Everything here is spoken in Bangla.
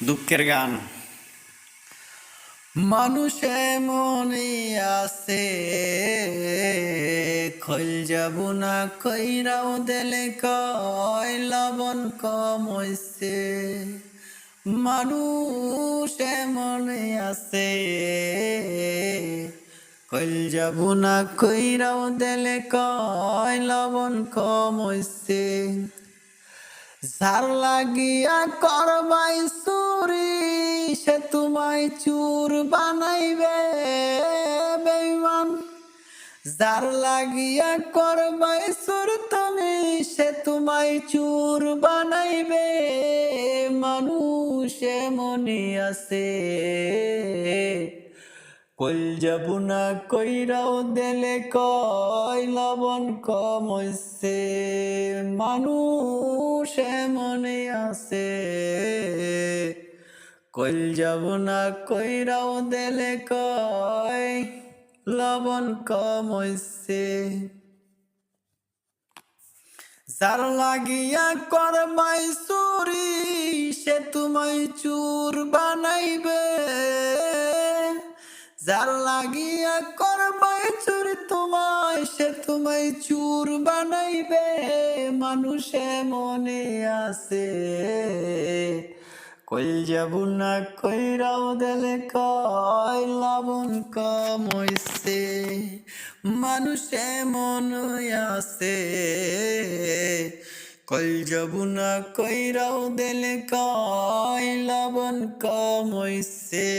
দুঃখের গান। মানুষে মনে আছে খৈল যাব না কইরাও দেলে কয় লবণ কম হইছে। মানুষে মনে আছে কইল যাব না কইরাও দেলে কয় লবণ কম হইছে। যার লাগিয়া করবাই চুরি সে তোমায় চুর বানাইবে বেঈমান। যার লাগিয়া করবাই চুর তুমি সে তোমায় চুর বানাইবে। মানুষে মনে আছে কইল যাব না কইরাও দেলে কয় লবণ কম হইছে। মানুষে মনে আছে কইল যাব না কইরাও দেলে কয় লবণ কম হইছে। যার লাগিয়া করবাই চুরি সে তোমায় চুর বানাইবে। যার লাগিয়া করবাই চুরি তোমায় সে তোমায় চুর বানাইবে। মানুষে মনে আছে কইল যাব না কইরাও দেলে কয় লবণ কম হইছে। মানুষে মনে আছে কইল যাব না কইরাও দেলে কয় লবণ কম হইছে।